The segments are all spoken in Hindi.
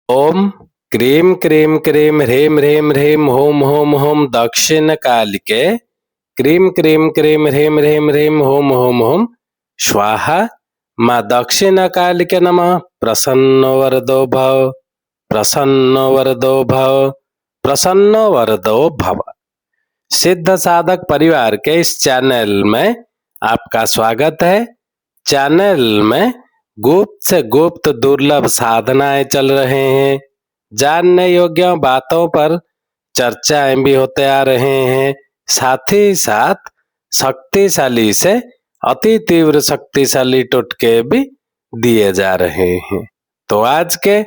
ओम क्रीम क्रीम क्रीम ह्रीं ह्रीं ह्रीं होम होम होम दक्षिण कालिके क्रीम क्रीम क्रीम ह्रीं ह्रीं ह्रीं होम होम होम स्वाहा। माँ दक्षिण कालिके नमः। प्रसन्नो वरदो भव, प्रसन्नो वरदो भव, प्रसन्नो वरदो भव। सिद्ध साधक परिवार के इस चैनल में आपका स्वागत है। चैनल में गुप्त से गुप्त दुर्लभ साधनाएं चल रहे हैं। जानने योग्य बातों पर चर्चाएं भी होते आ रहे हैं। साथ ही साथ शक्तिशाली से अति तीव्र शक्तिशाली टोटके भी दिए जा रहे हैं। तो आज के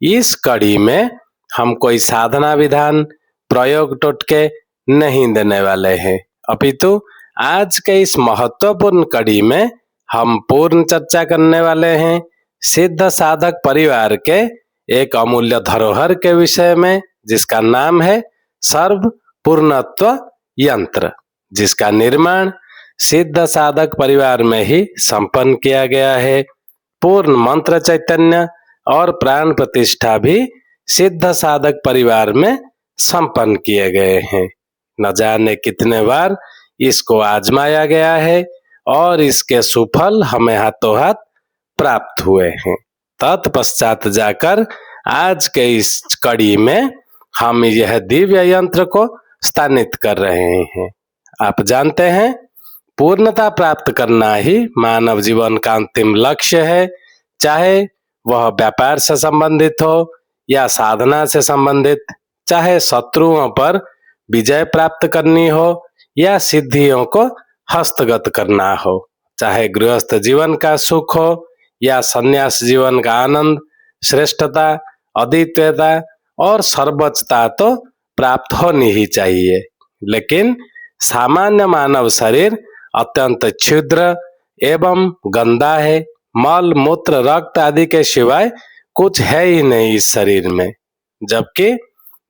इस कड़ी में हम कोई साधना विधान प्रयोग टोटके नहीं देने वाले हैं, अपितु आज के इस महत्वपूर्ण कड़ी में हम पूर्ण चर्चा करने वाले हैं सिद्ध साधक परिवार के एक अमूल्य धरोहर के विषय में, जिसका नाम है सर्व पूर्णत्व यंत्र, जिसका निर्माण सिद्ध साधक परिवार में ही संपन्न किया गया है। पूर्ण मंत्र चैतन्य और प्राण प्रतिष्ठा भी सिद्ध साधक परिवार में संपन्न किए गए हैं। न जाने कितने बार इसको आजमाया गया है और इसके सुफल हमें हाथों हाथ प्राप्त हुए हैं। तत्पश्चात जाकर आज के इस कड़ी में हम यह दिव्य यंत्र को स्थानित कर रहे हैं। आप जानते हैं, पूर्णता प्राप्त करना ही मानव जीवन का अंतिम लक्ष्य है। चाहे वह व्यापार से संबंधित हो या साधना से संबंधित, चाहे शत्रुओं पर विजय प्राप्त करनी हो या सिद्धियों को हस्तगत करना हो, चाहे गृहस्थ जीवन का सुख हो या संन्यास जीवन का आनंद, श्रेष्ठता, अद्वितीयता और सर्वोच्चता तो प्राप्त होनी ही चाहिए। लेकिन सामान्य मानव शरीर अत्यंत क्षुद्र एवं गंदा है। मल मूत्र रक्त आदि के सिवाय कुछ है ही नहीं इस शरीर में, जबकि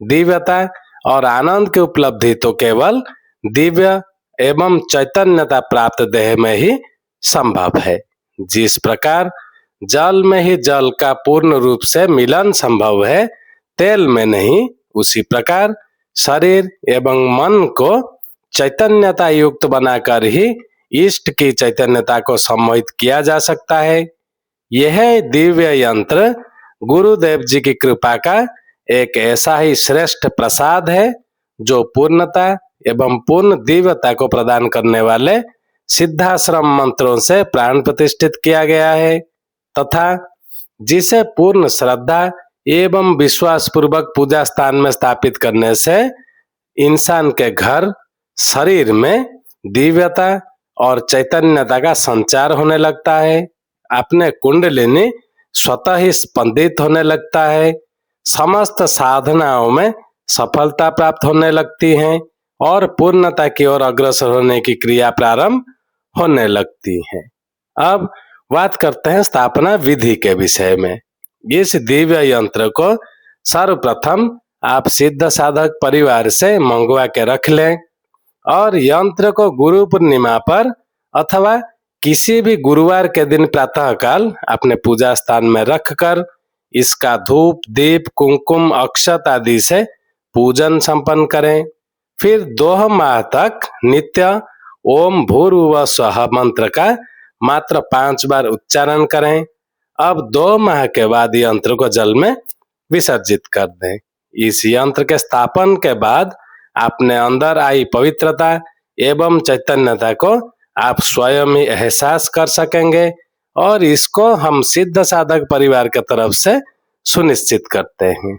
दिव्यता और आनंद की उपलब्धि तो केवल दिव्य एवं चैतन्यता प्राप्त देह में ही संभव है। जिस प्रकार जल में ही जल का पूर्ण रूप से मिलन संभव है, तेल में नहीं, उसी प्रकार शरीर एवं मन को चैतन्यता युक्त बनाकर ही इष्ट की चैतन्यता को सम्मोहित किया जा सकता है। यह दिव्य यंत्र गुरुदेव जी की कृपा का एक ऐसा ही श्रेष्ठ प्रसाद है जो पूर्णता एवं पूर्ण दिव्यता को प्रदान करने वाले सिद्धाश्रम मंत्रों से प्राण प्रतिष्ठित किया गया है, तथा जिसे पूर्ण श्रद्धा एवं विश्वास पूर्वक पूजा स्थान में स्थापित करने से इंसान के घर शरीर में दिव्यता और चैतन्यता का संचार होने लगता है। अपने कुंडलिनी स्वतः ही स्पंदित होने लगता है। समस्त साधनाओं में सफलता प्राप्त होने लगती है और पूर्णता की ओर अग्रसर होने की क्रिया प्रारंभ होने लगती है। अब बात करते हैं स्थापना विधि के विषय में। इस दिव्य यंत्र को सर्वप्रथम आप सिद्ध साधक परिवार से मंगवा के रख लें और यंत्र को गुरु पूर्णिमा पर अथवा किसी भी गुरुवार के दिन प्रातः काल अपने पूजा स्थान में रखकर इसका धूप दीप कुमकुम अक्षत आदि से पूजन संपन्न करें। फिर 2 माह तक नित्य ओम भूर्भुवः स्वः मंत्र का मात्र 5 बार उच्चारण करें। अब 2 माह के बाद यंत्र को जल में विसर्जित कर दें। इस यंत्र के स्थापन के बाद अपने अंदर आई पवित्रता एवं चैतन्यता को आप स्वयं ही एहसास कर सकेंगे और इसको हम सिद्ध साधक परिवार की तरफ से सुनिश्चित करते हैं,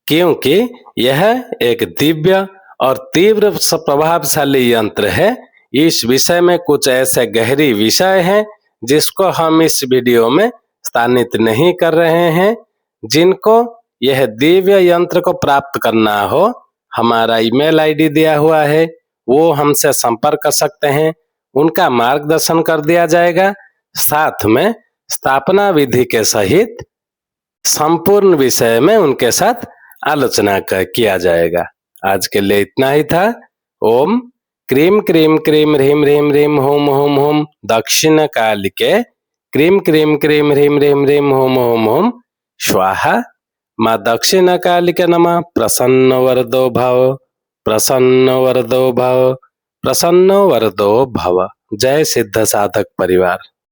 क्योंकि यह एक दिव्य और तीव्र प्रभावशाली यंत्र है। इस विषय में कुछ ऐसे गहरी विषय हैं जिसको हम इस वीडियो में स्थानित नहीं कर रहे हैं। जिनको यह दिव्य यंत्र को प्राप्त करना हो, हमारा ईमेल आईडी दिया हुआ है, वो हमसे संपर्क कर सकते हैं, उनका मार्गदर्शन कर दिया जाएगा। साथ में स्थापना विधि के सहित संपूर्ण विषय में उनके साथ आलोचना किया जाएगा। आज के लिए इतना ही था। ओम क्रीम क्रीम क्रीम ह्रीं ह्रीं ह्रीं होम होम होम दक्षिण कालिके क्रीम क्रीम क्रीम ह्रीं ह्रीं ह्रीं होम होम होम स्वाहा। माँ दक्षिण कालिके नमः। प्रसन्न वरदो भव, प्रसन्न वरदो भव, प्रसन्न वरदो भव। जय सिद्ध साधक परिवार।